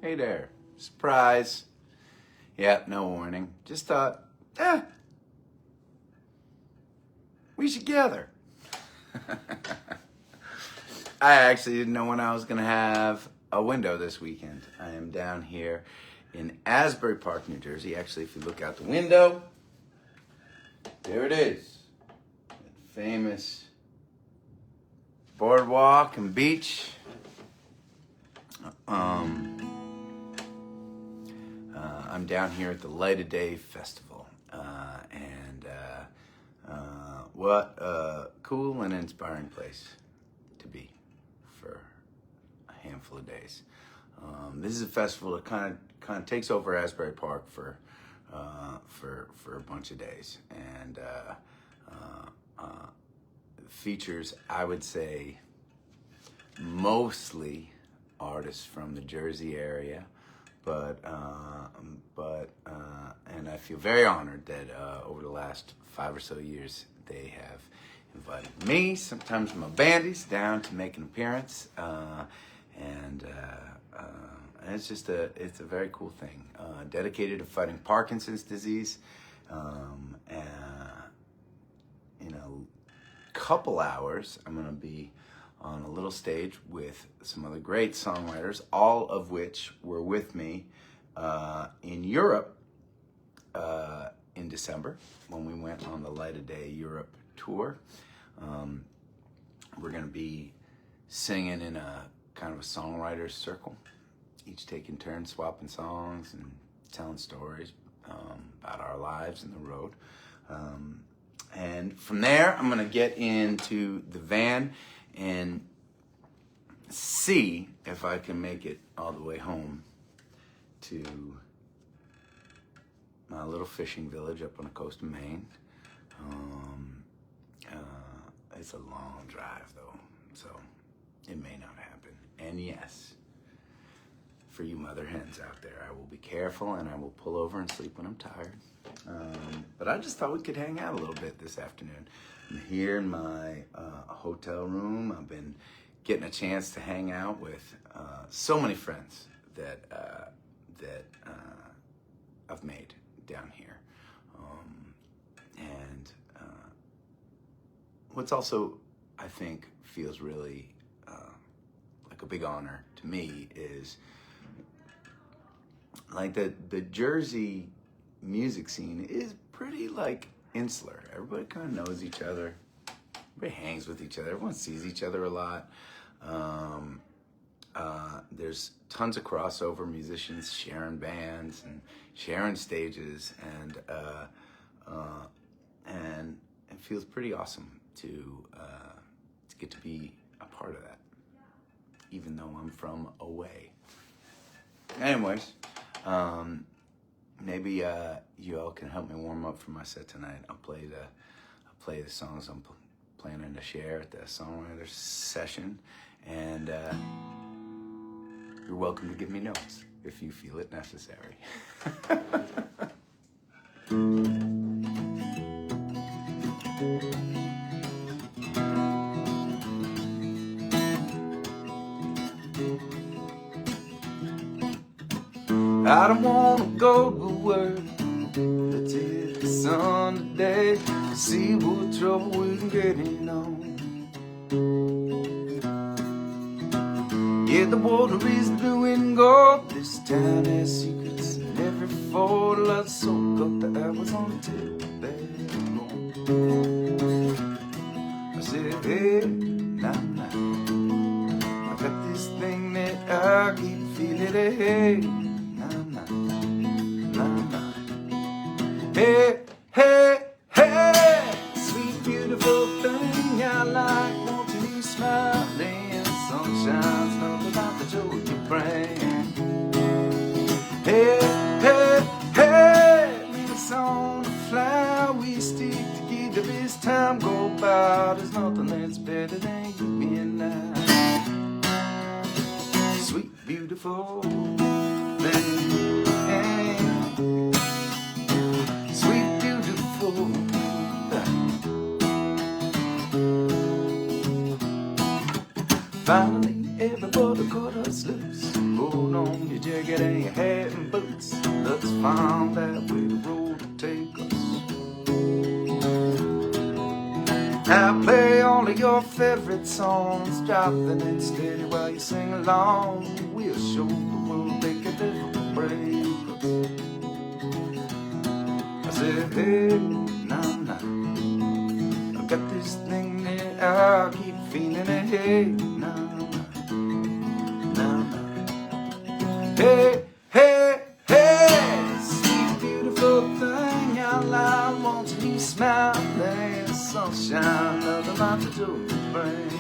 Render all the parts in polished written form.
Hey there, surprise. Yep, no warning. Just thought, we should gather. I actually didn't know when I was gonna have a window this weekend. I am down here in Asbury Park, New Jersey. Actually, if you look out the window, there it is. That famous boardwalk and beach. I'm down here at the Light of Day Festival, and what a cool and inspiring place to be for a handful of days. This is a festival that kind of takes over Asbury Park for a bunch of days, and features, I would say, mostly artists from the Jersey area, but and I feel very honored that over the last 5 or so years they have invited me, sometimes my bandies, down to make an appearance, and it's just it's a very cool thing, dedicated to fighting Parkinson's disease. In a couple hours, I'm going to be on a little stage with some other great songwriters, all of which were with me in Europe in December when we went on the Light of Day Europe tour. We're going to be singing in a kind of a songwriters circle, each taking turns swapping songs and telling stories about our lives and the road. And from there, I'm going to get into the van and see if I can make it all the way home to my little fishing village up on the coast of Maine. It's a long drive though, so it may not happen. And yes, for you mother hens out there, I will be careful and I will pull over and sleep when I'm tired. But I just thought we could hang out a little bit this afternoon. I'm here in my hotel room. I've been getting a chance to hang out with so many friends that I've made down here. And what's also, I think, feels really like a big honor to me is like the Jersey music scene is pretty like insular. Everybody kind of knows each other. Everybody hangs with each other. Everyone sees each other a lot. There's tons of crossover musicians sharing bands and sharing stages, and it feels pretty awesome to get to be a part of that, even though I'm from away. Anyways, maybe you all can help me warm up for my set tonight. I'll play the songs I'm planning to share at the songwriters session, and you're welcome to give me notes if you feel it necessary. I don't wanna go to work, let's hit the sun today, see what trouble we can get in on. Yeah, the water is blue and gold, this town has secrets in every fold. Let's soak up the hours on the telephone. I said, hey, nah, nah, I got this thing that I keep feeling, hey. Hey, hey, hey, sweet, beautiful thing I like. Want to be smiling, sunshine's nothing about the told you bring. Hey, hey, hey, it's on the fly, we stick together as time go by. There's nothing that's better than you and I. Sweet, beautiful thing. Sweet, beautiful thing. Finally, everybody cut us loose. Hold on your jacket and your hat and boots. Let's find out where the road will take us. Now play all of your favorite songs, dropping it steady while you sing along. We'll show the world they can never break us. I said, hey, nah, nah, I got this thing that I keep feeling it. Hey, nah, nah, nah. Hey, hey, hey, sweet, beautiful thing. All I want to be smiling, sunshine, nothing like the joy you bring.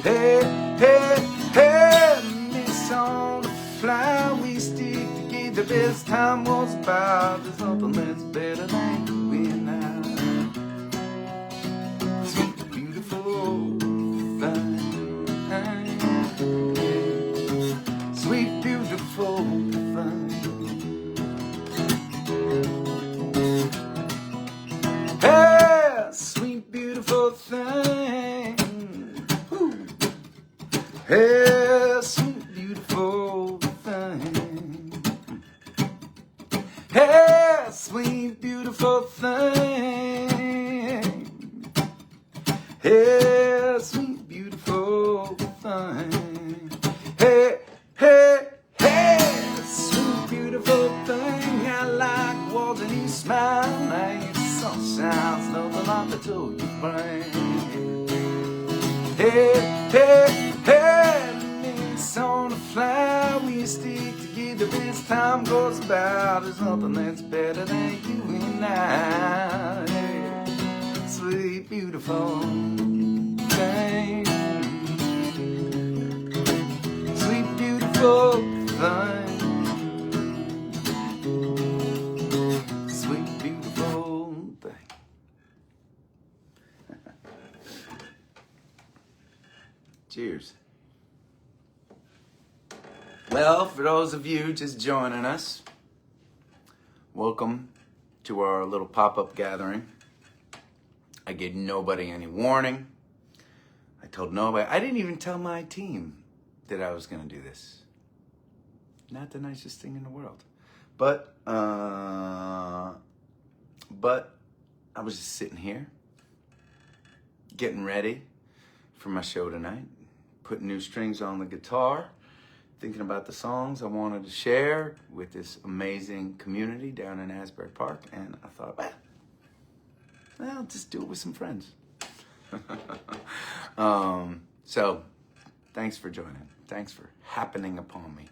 Hey, hey, hey, miss on the fly, we stick together as time goes by. There's nothing that's better than you and I. Sweet, beautiful thing. Sweet, beautiful thing. Hey, sweet, beautiful thing. Woo. Hey, sweet, beautiful thing. Hey, sweet, beautiful thing. Hey, sweet, beautiful thing. Hey, hey, hey, sweet, beautiful thing. I like watching you smile. Like sunshine's nothing like the joy you bring. Hey, hey, hey, it's on the fly, we stick together as time goes by. There's nothing that's better than you and I. Hey, sweet, beautiful thing. Sweet, beautiful thing. Sweet, beautiful thing. Cheers. Well, for those of you just joining us, welcome to our little pop-up gathering. I gave nobody any warning. I told nobody. I didn't even tell my team that I was going to do this. Not the nicest thing in the world. But I was just sitting here, getting ready for my show tonight, putting new strings on the guitar, thinking about the songs I wanted to share with this amazing community down in Asbury Park, and I thought, well, I'll just do it with some friends. So, thanks for joining. Thanks for happening upon me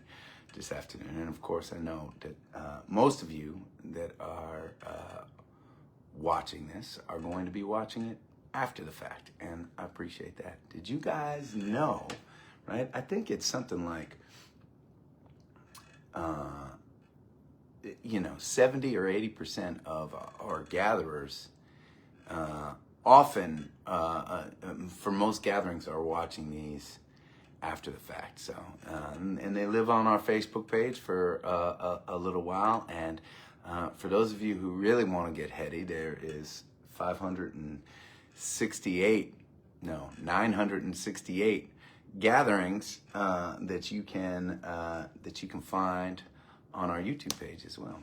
this afternoon. And of course, I know that most of you that are watching this are going to be watching it after the fact, and I appreciate that. Did you guys know, right? I think it's something like 70 or 80% of our gatherers often, for most gatherings, are watching these after the fact. So, and they live on our Facebook page for a little while. And for those of you who really want to get heady, there is 968 gatherings that you can find on our YouTube page as well.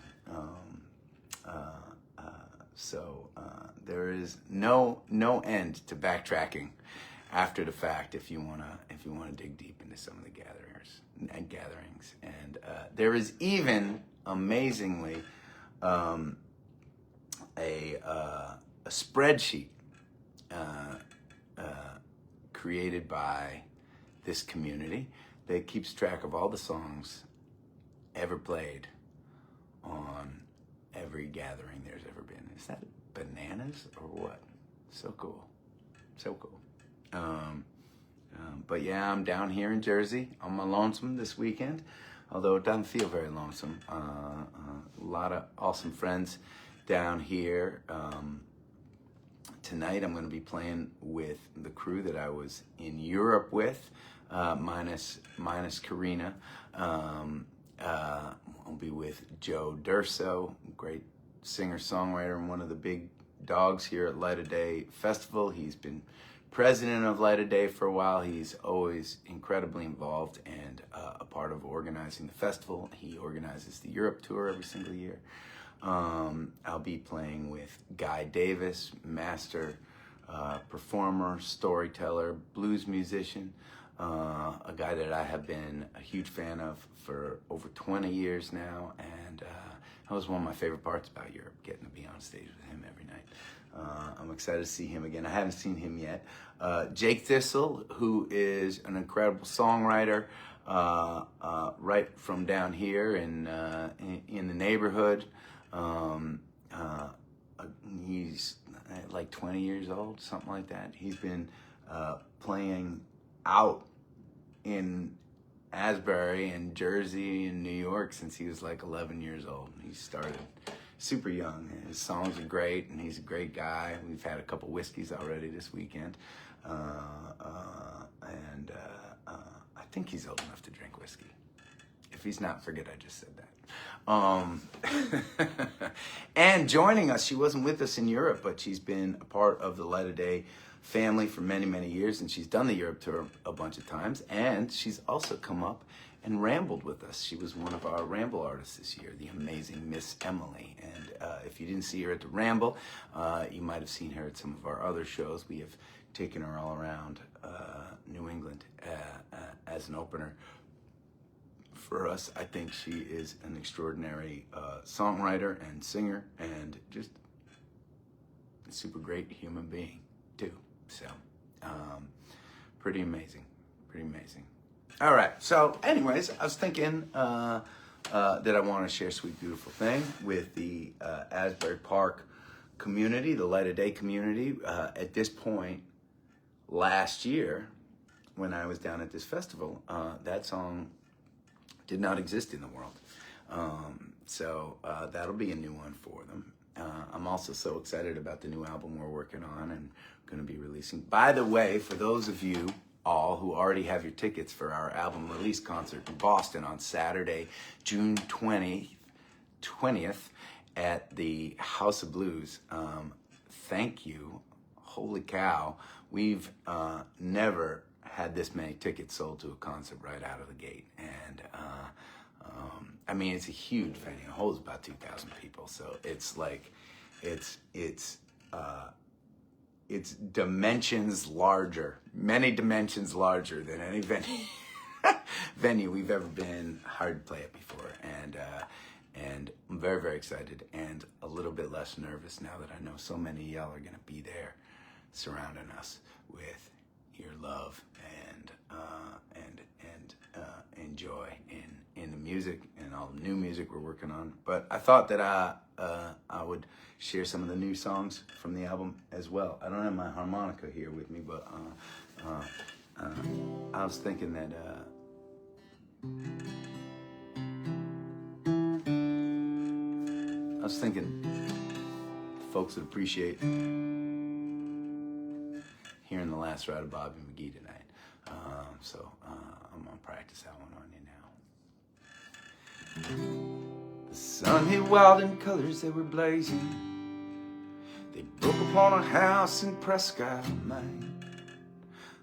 So there is no end to backtracking after the fact if you wanna dig deep into some of the gatherings. And there is even amazingly a spreadsheet created by this community that keeps track of all the songs ever played on every gathering there's ever been. Is that bananas or what? So cool. So cool. But yeah, I'm down here in Jersey on my lonesome this weekend, although it doesn't feel very lonesome. A lot of awesome friends down here. Tonight I'm going to be playing with the crew that I was in Europe with, minus Karina. I'll be with Joe Durso, great singer-songwriter and one of the big dogs here at Light of Day Festival. He's been president of Light of Day for a while. He's always incredibly involved and a part of organizing the festival. He organizes the Europe tour every single year. I'll be playing with Guy Davis, master performer, storyteller, blues musician, a guy that I have been a huge fan of for over 20 years now, and that was one of my favorite parts about Europe, getting to be on stage with him every night. I'm excited to see him again. I haven't seen him yet. Jake Thistle, who is an incredible songwriter, right from down here in the neighborhood. He's like 20 years old, something like that. He's been playing out in Asbury and Jersey and New York since he was like 11 years old. He started super young. His songs are great, and he's a great guy. We've had a couple whiskeys already this weekend, and I think he's old enough to drink whiskey. If he's not, forget I just said that. And joining us, she wasn't with us in Europe, but she's been a part of the Light of Day family for many, many years, and she's done the Europe tour a bunch of times, and she's also come up and rambled with us. She was one of our Ramble artists this year, the amazing Miss Emily. And if you didn't see her at the Ramble, you might have seen her at some of our other shows. We have taken her all around New England as an opener. For us, I think she is an extraordinary songwriter and singer, and just a super great human being too. So, pretty amazing. All right. So, anyways, I was thinking that I want to share Sweet Beautiful Thing with the Asbury Park community, the Light of Day community. At this point, last year, when I was down at this festival, that song did not exist in the world. So that'll be a new one for them. I'm also so excited about the new album we're working on and going to be releasing. By the way, for those of you all who already have your tickets for our album release concert in Boston on Saturday, June 20th at the House of Blues, thank you. Holy cow. We've never had this many tickets sold to a concert right out of the gate. And I mean, it's a huge venue. It holds about 2,000 people. So it's like, it's dimensions larger, many dimensions larger than any venue we've ever been hired to play it before. And I'm very, very excited and a little bit less nervous now that I know so many of y'all are going to be there surrounding us with your love and joy in the music and all the new music we're working on. But I thought that I would share some of the new songs from the album as well. I don't have my harmonica here with me, but I was thinking that folks would appreciate hearing the last ride of Bobby McGee tonight. So I'm gonna practice that one on you now. The sun hit wild in colors that were blazing. They broke upon a house in Prescott, Maine.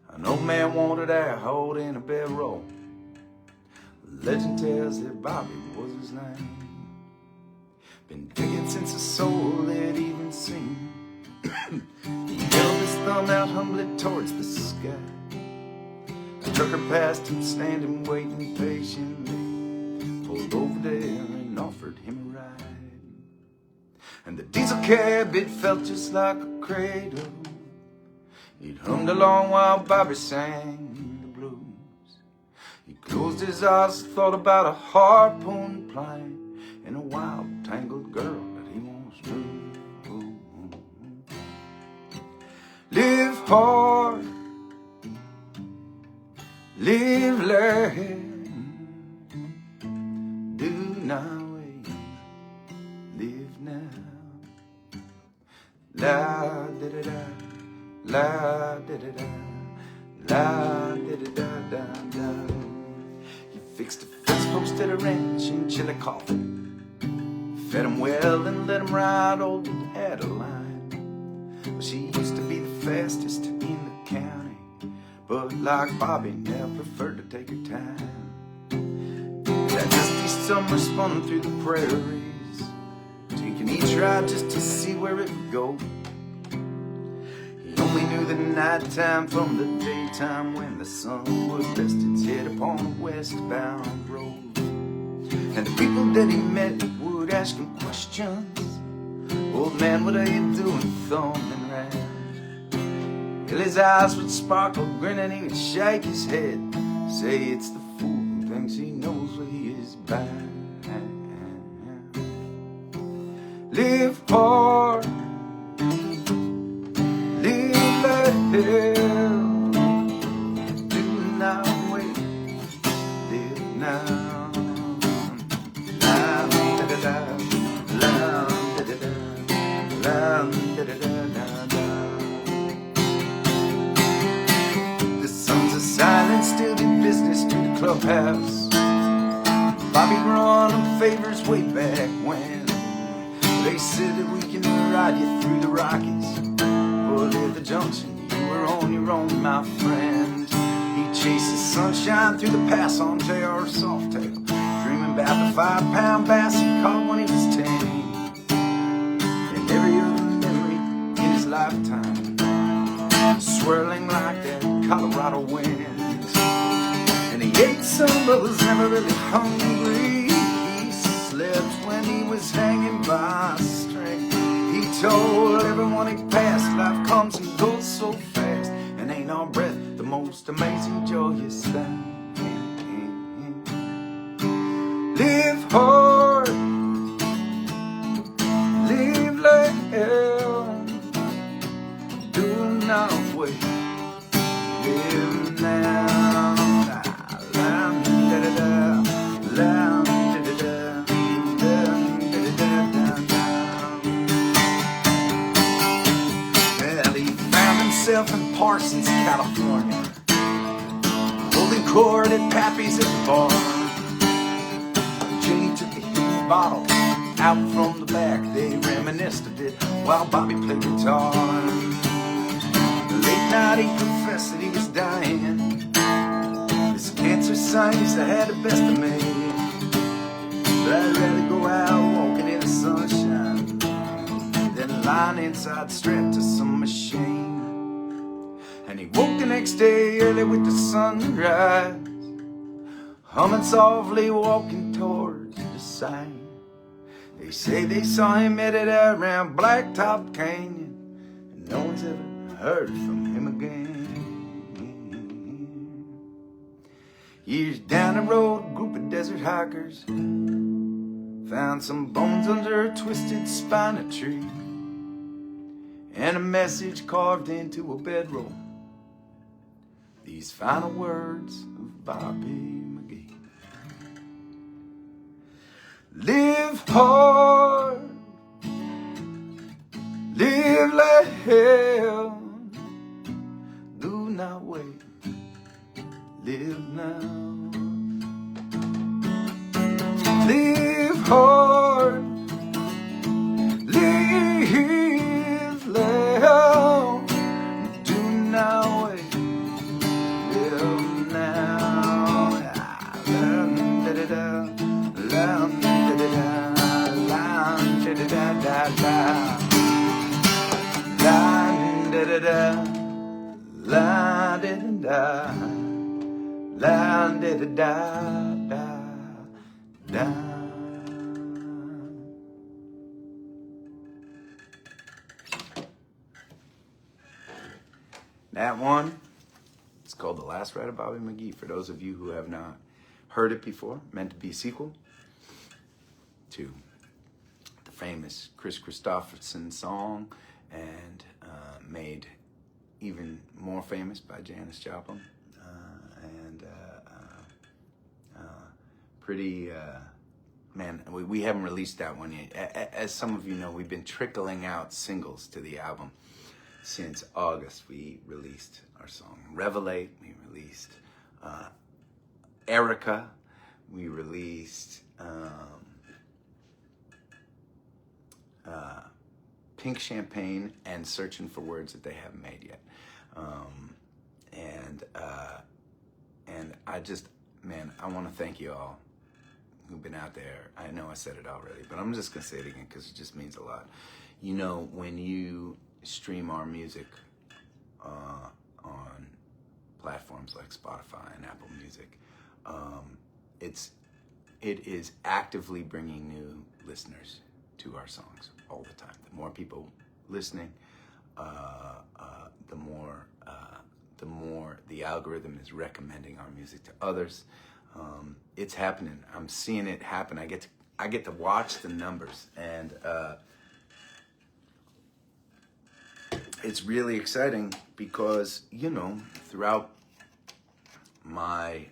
An old man wanted out in a bedroll. Legend tells that Bobby was his name. Been digging since his soul had even seen. He held his thumb out humbly towards the sky. A trucker passed him, standing, waiting patiently. Pulled over there and offered him a ride. And the diesel cab, it felt just like a cradle. It hummed along while Bobby sang the blues. He closed his eyes, thought about a harpoon playing and a wild, tangled girl that he once knew. Live hard, Live, learn, do not wait. Live now. La da da da, la da da da, la da da da da da. You fixed a fence post at a ranch in Chillicothe. Fed him well and let him ride old Adeline. Well, she used to be the fastest in the county, but like Bobby, now preferred to take her time. That dusty summer spun through the prairies, taking each ride just to see where it would go. He only knew the nighttime from the daytime, when the sun would rest its head upon a westbound road. And the people that he met would ask him questions. Old man, what are you doing thumbing round? Well, his eyes would sparkle, grin, and he would shake his head, say it's the fool who thinks he knows what he is bound. Live hard, live well, do not wait, live now. The sons of silence still do business to the clubhouse. Bobby run them favors way back when. They said that we can ride you through the Rockies, but at the junction you were on your own, my friend. He chases sunshine through the pass on J.R. Softail, dreaming about the 5-pound bass he caught when he was 10. And every other memory in his lifetime, swirling like that Colorado wind. And he ate some but was never really hungry. He slept when he was hanging by a string. He told everyone he passed, life comes and goes so fast, and ain't our breath the most amazing, joyous thing. Live hard, live well, do not wait, live now. In Parsons, California, holding court at Pappy's at the bar. Jenny took a huge bottle out from the back. They reminisced a bit while Bobby played guitar. Late night he confessed that he was dying. This cancer science that had the best of me, but I'd rather go out walking in the sunshine than lying inside strapped to some machine. And he woke the next day early with the sunrise, humming softly, walking towards the sign. They say they saw him headed out around Blacktop Canyon, and no one's ever heard from him again. Years down the road, a group of desert hikers found some bones under a twisted spina tree, and a message carved into a bedroll. These final words of Bobby McGee. Live hard, live like hell, do not wait, live now. Live hard, live loud, do not wait, live now. That one, it's called The Last Ride of Bobby McGee. For those of you who have not heard it before, meant to be a sequel to the famous Chris Christopherson song, and made even more famous by Janis Joplin. And pretty, man, we haven't released that one yet. As some of you know, we've been trickling out singles to the album since August. We released our song Revelate, we released Erica, we released Pink Champagne, and Searching for Words That They Haven't Made Yet. And I just, man, I want to thank you all who've been out there. I know I said it already, but I'm just going to say it again because it just means a lot. You know, when you stream our music on platforms like Spotify and Apple Music, it is actively bringing new listeners to our songs all the time. The more people listening, the more the algorithm is recommending our music to others. It's happening. I'm seeing it happen. I get to watch the numbers, and it's really exciting because, you know, throughout my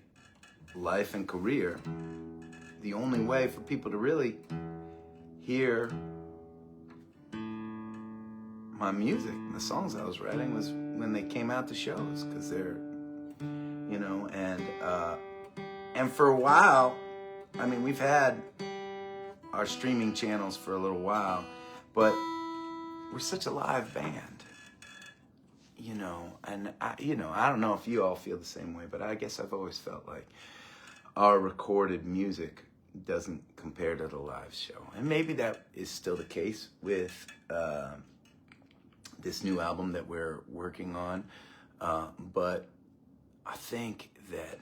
life and career, the only way for people to really hear my music and the songs I was writing was when they came out to shows, because they're, you know, and for a while, I mean, we've had our streaming channels for a little while, but we're such a live band, you know, and I don't know if you all feel the same way, but I guess I've always felt like our recorded music doesn't compare to the live show. And maybe that is still the case with this new album that we're working on, but I think that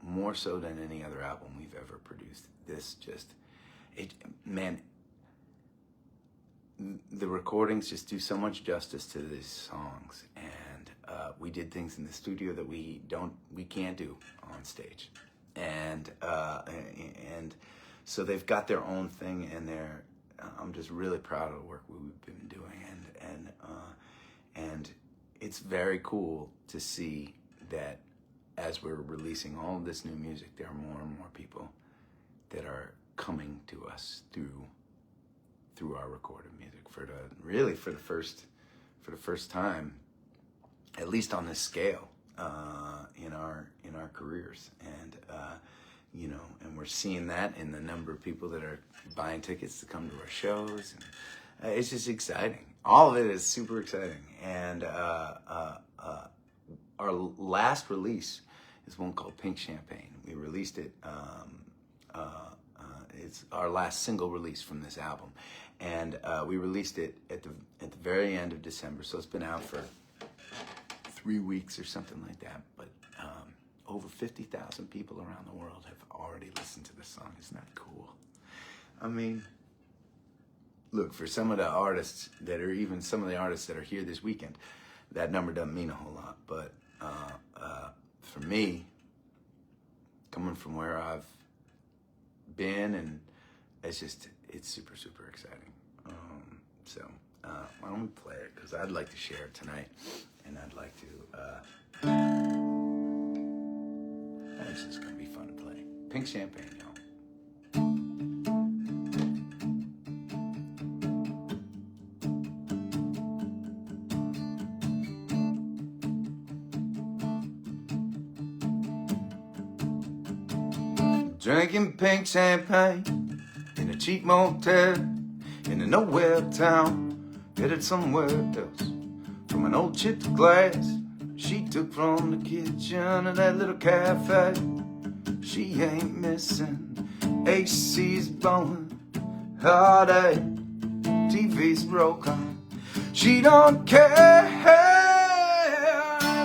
more so than any other album we've ever produced, this just, the recordings just do so much justice to these songs, and we did things in the studio that we can't do on stage, and so they've got their own thing, and I'm just really proud of the work we've been doing, and it's very cool to see that as we're releasing all of this new music, there are more and more people that are coming to us through our recorded music for the first time, at least on this scale, in our careers, and you know, and we're seeing that in the number of people that are buying tickets to come to our shows, and it's just exciting. All of it is super exciting, and our last release is one called Pink Champagne. We released it. It's our last single release from this album, and we released it at the very end of December. So it's been out for 3 weeks or something like that. But over 50,000 people around the world have already listened to this song. Isn't that cool? I mean, look, for some of the artists that are here this weekend, that number doesn't mean a whole lot. But for me, coming from where I've been, and it's super, super exciting. So why don't we play it? Because I'd like to share it tonight, and I'd like to. It's just gonna be fun to play. Pink Champagne, y'all. Drinking pink champagne in a cheap motel in a nowhere town, headed somewhere else from an old chipped glass she took from the kitchen of that little cafe. She ain't missing, AC's blowing, heartache, TV's broken. She don't care.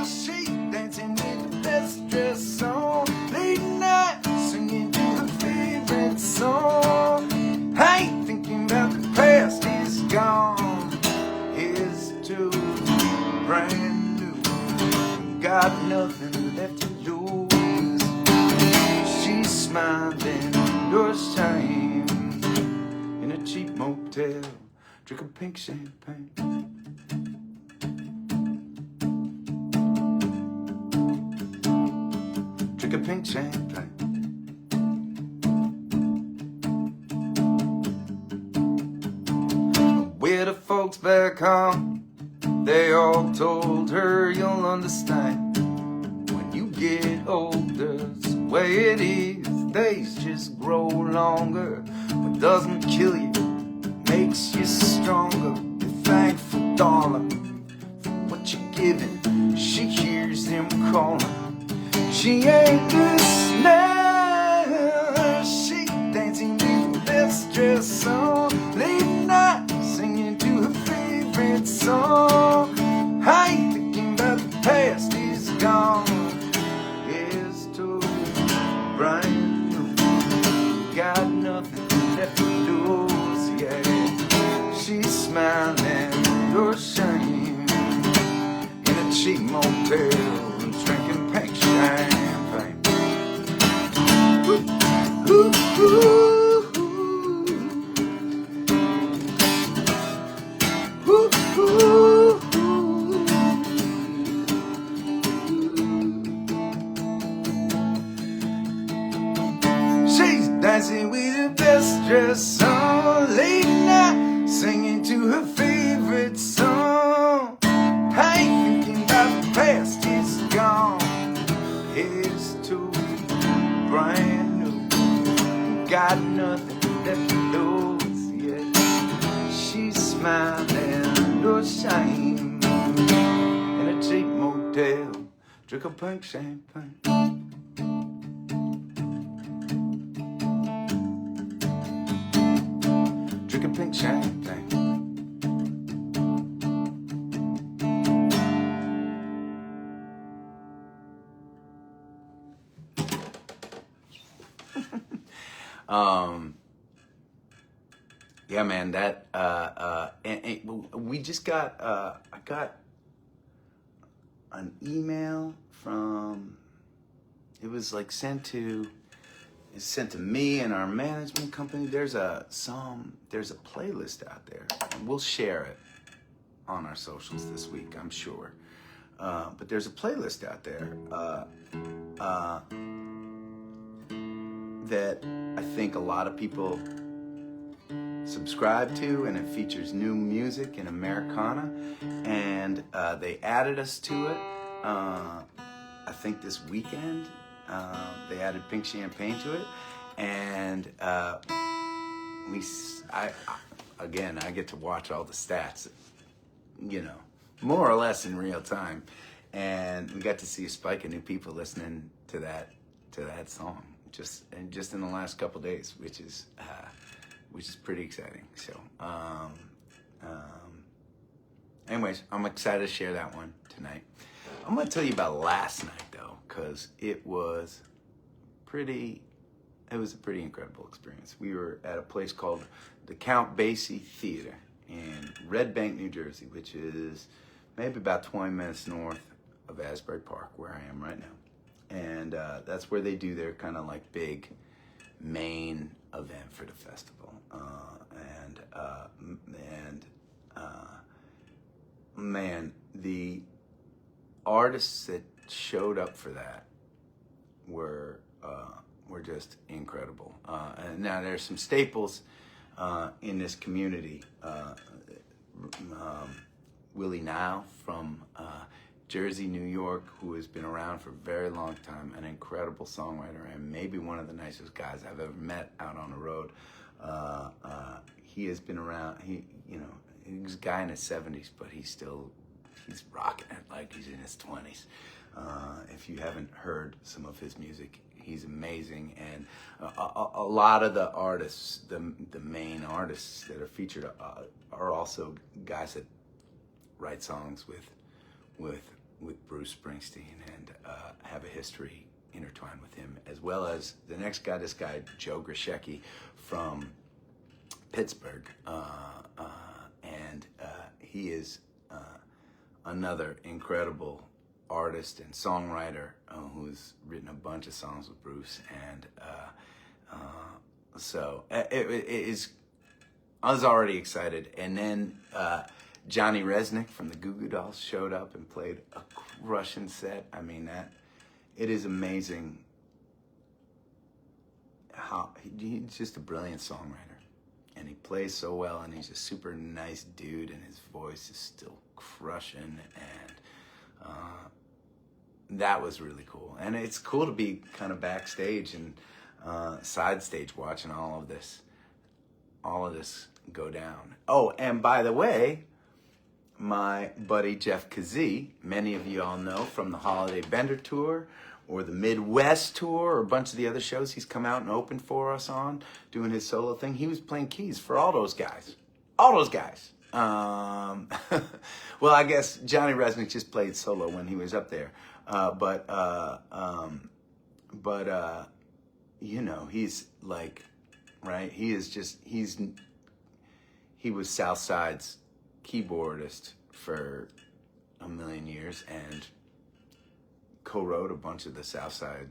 She dancing with the best dress on, late night singing to her favorite song. I ain't thinking about the past, is gone. Here's to brand new, got nothing left to lose. She's smiling, you're ashamed, in a cheap motel, drinking pink champagne. drink a pink champagne. With the folks back home, they all told her you'll understand. When you get older, it's the way it is. Days just grow longer. What doesn't kill you makes you stronger. Be thankful, darling, for what you're giving. She hears them calling. She ain't listening. She dancing in the best dress on late night, singing to her favorite song. I ain't thinking about the past, it's gone. It's too bright. Got nothing left to lose, yeah. She's smiling, your shame in a cheap motel and drinking pink champagne. Ooh, ooh, ooh, ooh, ooh, She's dancing with her best dress on late night, singing to her favorite song. I ain't thinking about the past, it's gone. It's too brand new. Got nothing left to lose, yeah. She's smiling, no shame in a cheap motel, drink a pink champagne. Drink a pink champagne. Yeah, man, that, and we just got, I got an email from, it was like sent to me and our management company. There's a playlist out there. And we'll share it on our socials this week, I'm sure. But there's a playlist out there that I think a lot of people subscribe to, and it features new music and Americana. And they added us to it. I think this weekend. They added Pink Champagne to it, and I get to watch all the stats, you know, more or less in real time, and we got to see a spike of new people listening to that song just in the last couple days, which is pretty exciting. So, anyways, I'm excited to share that one tonight. I'm gonna tell you about last night though, because it was a pretty incredible experience. We were at a place called the Count Basie Theater in Red Bank, New Jersey, which is maybe about 20 minutes north of Asbury Park, where I am right now. And that's where they do their kind of like big main event for the festival. Man, the artists that showed up for that were just incredible. And now there's some staples in this community. Willie Nile from Jersey, New York, who has been around for a very long time, an incredible songwriter, and maybe one of the nicest guys I've ever met out on the road. He has been around. He's a guy in his 70s, but he's rocking it like he's in his 20s. If you haven't heard some of his music, he's amazing. And a lot of the artists, the main artists that are featured, are also guys that write songs with Bruce Springsteen and have a history intertwined with him, as well as the next guy, this guy Joe Grishecki from Pittsburgh, and he is another incredible artist and songwriter who's written a bunch of songs with Bruce, and so it is. I was already excited, and then Johnny Resnick from the Goo Goo Dolls showed up and played a crushing set. I mean, it is amazing he's just a brilliant songwriter, and he plays so well, and he's a super nice dude, and his voice is still crushing, and that was really cool. And it's cool to be kind of backstage and side stage watching all of this go down. Oh, and by the way, my buddy Jeff Kazee, many of you all know from the Holiday Bender Tour or the Midwest Tour or a bunch of the other shows he's come out and opened for us on, doing his solo thing. He was playing keys for all those guys. All those guys. Well, I guess Johnny Resnick just played solo when he was up there. But you know, he's like, right? He was Southside's keyboardist for a million years and co-wrote a bunch of the Southside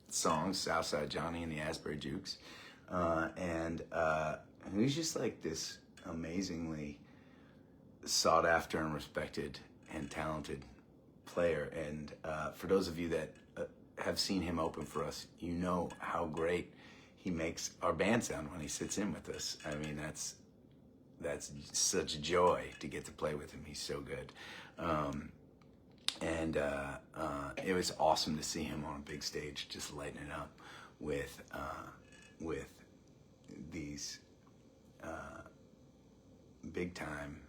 songs, Southside Johnny and the Asbury Jukes. And he's just like this amazingly sought after and respected and talented player. And for those of you that have seen him open for us, you know how great he makes our band sound when he sits in with us. I mean, that's such joy to get to play with him. He's so good. And it was awesome to see him on a big stage, just lighting it up with these big time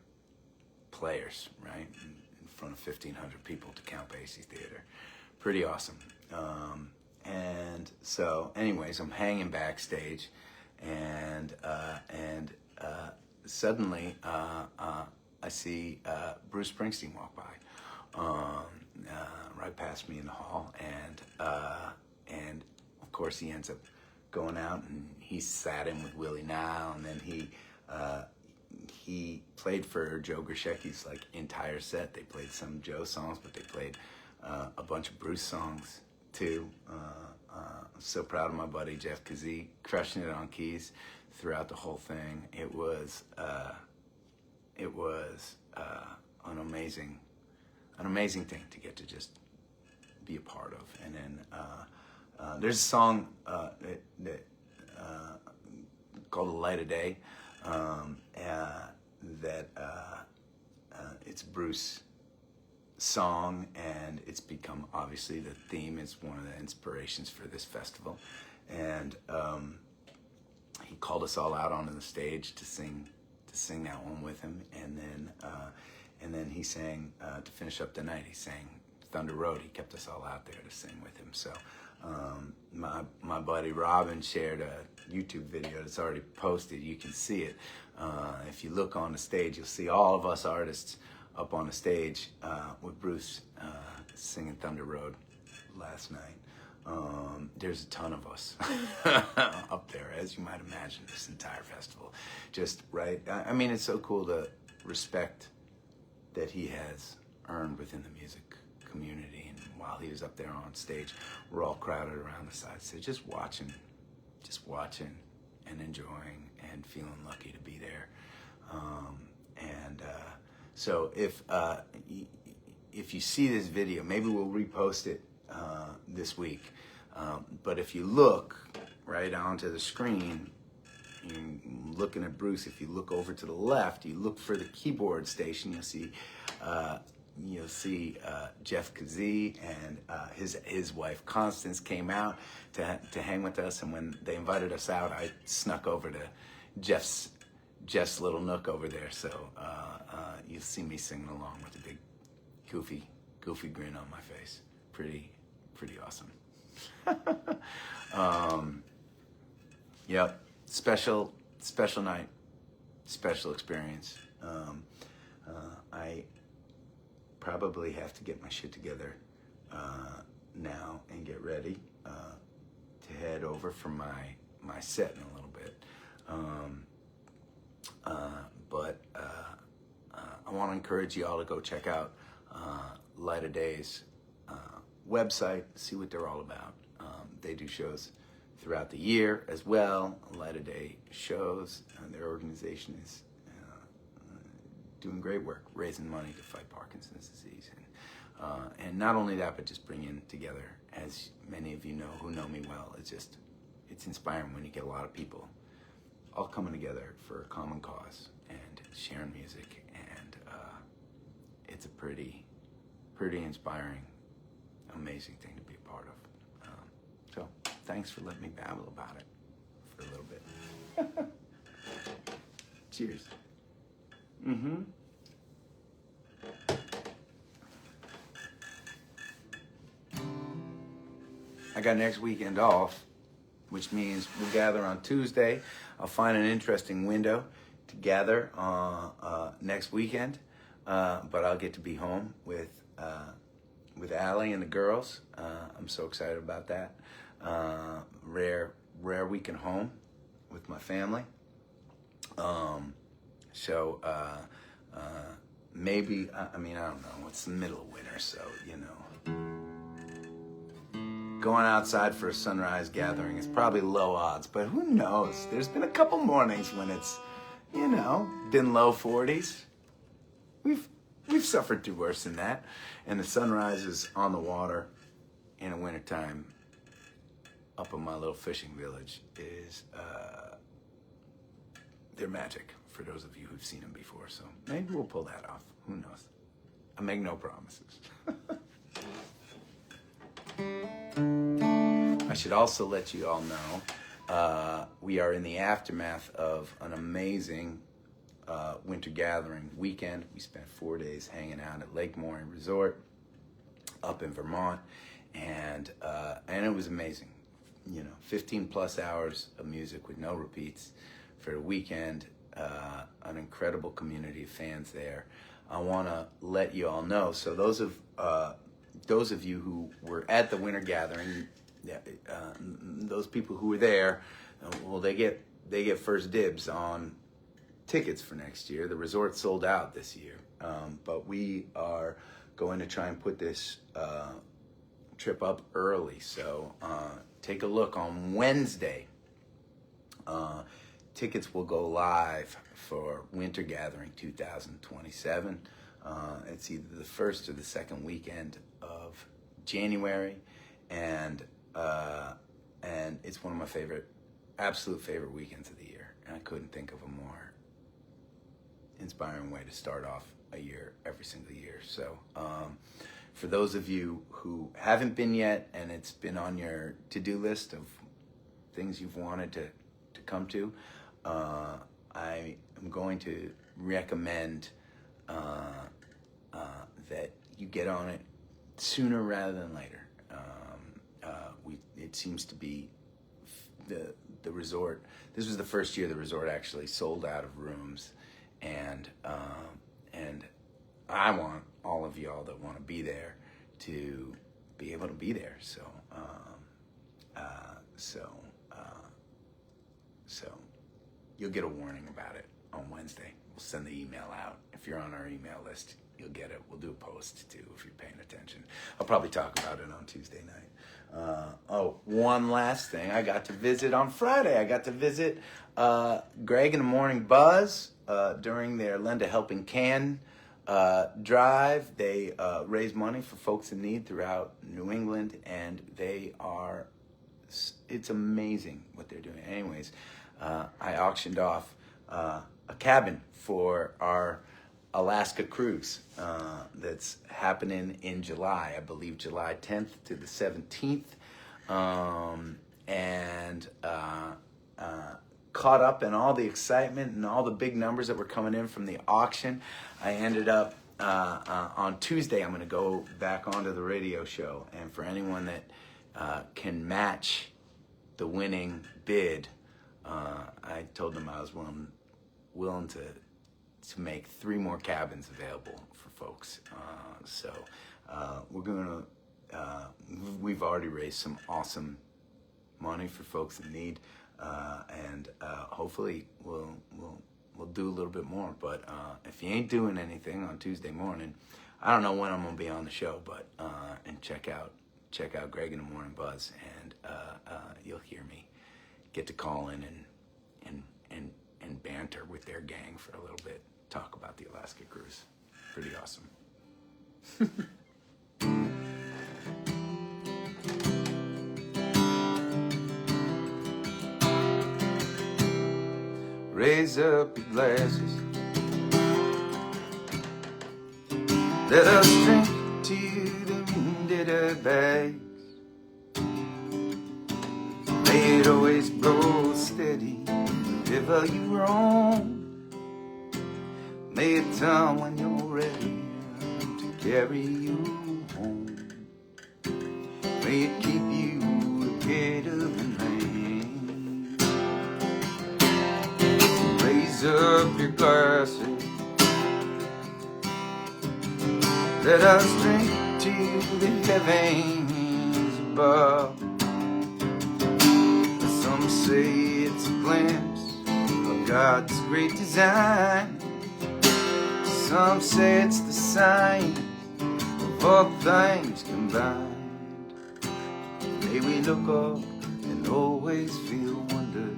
players, right? In front of 1,500 people to Count Basie Theater. Pretty awesome. And so anyways, I'm hanging backstage and suddenly I see Bruce Springsteen walk by right past me in the hall, and of course he ends up going out and he sat in with Willie Nile, and then he played for Joe Grishecki's like entire set. They played some Joe songs, but they played a bunch of Bruce songs too. I'm so proud of my buddy Jeff Kazee, crushing it on keys throughout the whole thing. It was an amazing thing to get to just be a part of. And then there's a song that called "The Light of Day" that it's Bruce song, and it's become obviously the theme. It's one of the inspirations for this festival, and he called us all out onto the stage to sing that one with him, and then he sang to finish up the night. He sang Thunder Road. He kept us all out there to sing with him. So my buddy Robin shared a YouTube video that's already posted. You can see it. If you look on the stage, you'll see all of us artists up on the stage with Bruce singing Thunder Road last night. There's a ton of us up there, as you might imagine, this entire festival. Just right. I mean, it's so cool to respect that he has earned within the music community. And while he was up there on stage, we're all crowded around the side, so just watching and enjoying and feeling lucky to be there. So if you see this video, maybe we'll repost it this week. But if you look right onto the screen, you're looking at Bruce. If you look over to the left, you look for the keyboard station. You'll see Jeff Kazee and his wife Constance came out to hang with us. And when they invited us out, I snuck over to Jeff's little nook over there. So you'll see me singing along with a big goofy grin on my face. Pretty awesome. Yep. Special night, special experience. I probably have to get my shit together now and get ready to head over for my set in a little bit. But I want to encourage you all to go check out Light of Day's website, see what they're all about. They do shows throughout the year as well, Light of Day shows. Their organization is doing great work, raising money to fight Parkinson's disease. And not only that, but just bringing together, as many of you know who know me well, it's inspiring when you get a lot of people all coming together for a common cause and sharing music. And it's a pretty inspiring, amazing thing to be a part of. So thanks for letting me babble about it for a little bit. Cheers. Mm-hmm. I got next weekend off, which means we'll gather on Tuesday. I'll find an interesting window to gather next weekend, but I'll get to be home with Allie and the girls. I'm so excited about that. Rare weekend home with my family. So maybe, I mean, I don't know. It's the middle of winter, so, you know. Going outside for a sunrise gathering is probably low odds, but who knows? There's been a couple mornings when it's, you know, been low 40s. We've suffered through worse than that. And the sunrises on the water in the wintertime up in my little fishing village is, they're magic for those of you who've seen them before. So maybe we'll pull that off. Who knows? I make no promises. I should also let you all know we are in the aftermath of an amazing winter gathering weekend. We spent 4 days hanging out at Lake Moraine Resort up in Vermont, and it was amazing. You know, 15 plus hours of music with no repeats for the weekend. An incredible community of fans there. I want to let you all know. So those of you who were at the winter gathering, those people who were there, well, they get first dibs on tickets for next year. The resort sold out this year, but we are going to try and put this trip up early. So take a look on Wednesday. Tickets will go live for Winter Gathering 2027. It's either the first or the second weekend of January, and it's one of my absolute favorite weekends of the year. And I couldn't think of a more inspiring way to start off a year every single year. So for those of you who haven't been yet, and it's been on your to-do list of things you've wanted to come to, I am going to recommend that you get on it sooner rather than later. It seems to be the resort. This was the first year the resort actually sold out of rooms, and I want all of y'all that want to be there to be able to be there. So you'll get a warning about it on Wednesday. We'll send the email out. If you're on our email list, you'll get it. We'll do a post too if you're paying attention. I'll probably talk about it on Tuesday night. One last thing. I got to visit on Friday. I got to visit Greg and the Morning Buzz during their Lend a Helping Hand drive. They raise money for folks in need throughout New England, and it's amazing what they're doing. Anyways, I auctioned off a cabin for our Alaska cruise that's happening in July, I believe July 10th to the 17th, and caught up in all the excitement and all the big numbers that were coming in from the auction. I ended up on Tuesday, I'm going to go back onto the radio show, and for anyone that can match the winning bid, I told them I was willing to make 3 more cabins available for folks. So we've already raised some awesome money for folks in need, and hopefully we'll do a little bit more. But if you ain't doing anything on Tuesday morning, I don't know when I'm gonna be on the show, but and check out Greg and the Morning Buzz, and you'll hear me get to call in and banter with their gang for a little bit, talk about the Alaska cruise. Pretty awesome. raise up your glasses. Let us drink to the wind at our backs. May it always blow steady wherever you roam. May it turn when you're ready to carry you home. May it keep you ahead of the rain. Raise up your glasses. Let us drink to the heavens above. Some say it's a glimpse of God's great design. Some say it's the sign of all things combined. May we look up and always feel wonder.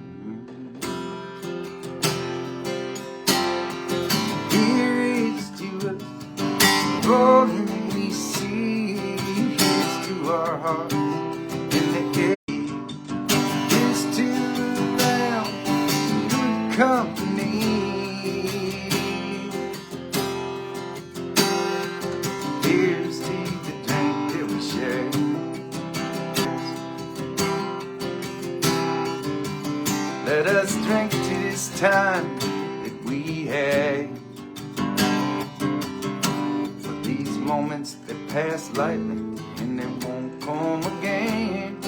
Here is to us all that we see. Here's to our hearts in the air. Here's to the Lamb, good company. Here's to the drink that we share. Let us drink to this time that we had. For these moments that pass lightly and they won't come again.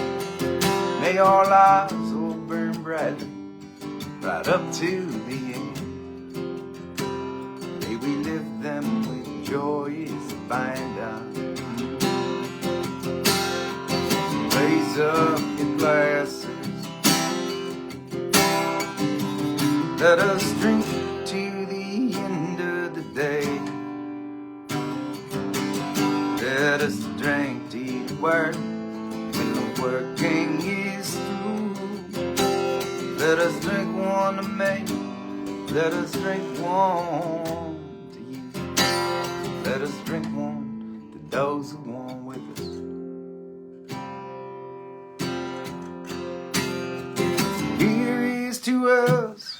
May our lives all burn brightly right up to the end. May we live them with joy as a bind on. Raise up your glasses. Let us drink to the end of the day. Let us drink to the work when the working is through. Let us drink one to me. Let us drink one to you. Let us drink one to those who want with us. Here is to us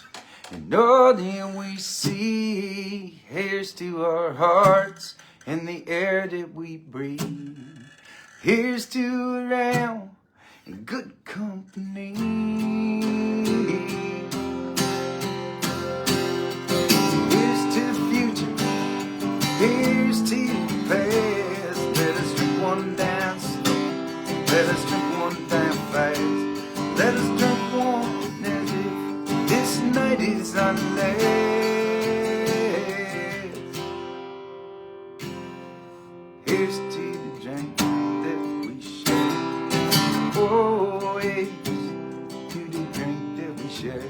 and all that we see. Here's to our hearts and the air that we breathe. Here's to around and good company. Here's to the future. Here's to the past. Let us drink one down slow. Let us drink one down fast. Let us drink one as if this night is our last. Here's to the drink that we share. Oh, here's to the drink that we share.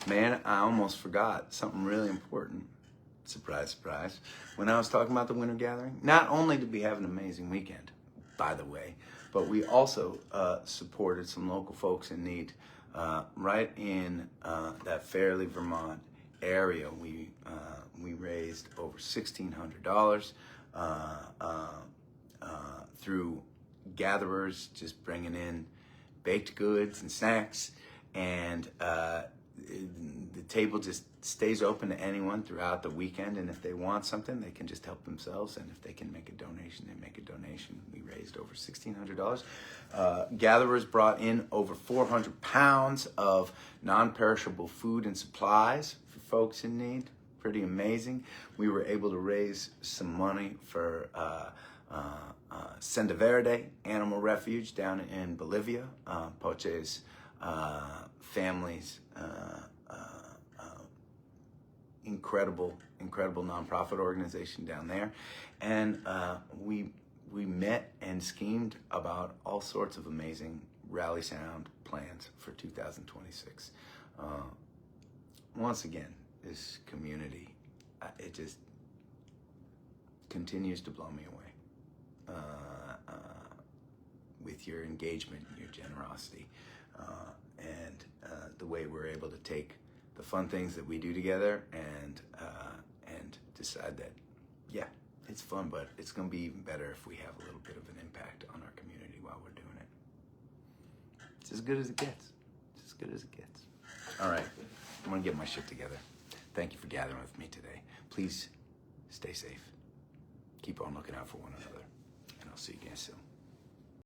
Man, I almost forgot something really important. Surprise, surprise. When I was talking about the winter gathering, not only did we have an amazing weekend, by the way, but we also supported some local folks in need. Right in that Fairleigh, Vermont area, we raised over $1,600 through gatherers just bringing in baked goods and snacks, and the table just stays open to anyone throughout the weekend, and if they want something, they can just help themselves, and if they can make a donation, they make a donation. We raised over $1,600. Gatherers brought in over 400 pounds of non-perishable food and supplies for folks in need. Pretty amazing. We were able to raise some money for Senda Verde Animal Refuge down in Bolivia. Poche's family's incredible nonprofit organization down there, and we met and schemed about all sorts of amazing rally sound plans for 2026. Once again, this community, it just continues to blow me away with your engagement, your generosity, and the way we're able to take the fun things that we do together and decide that, yeah, It's fun, but it's going to be even better if we have a little bit of an impact on our community while we're doing it. It's as good as it gets. It's as good as it gets. All right, I'm going to get my shit together. Thank you for gathering with me today. Please stay safe. Keep on looking out for one another. And I'll see you again soon.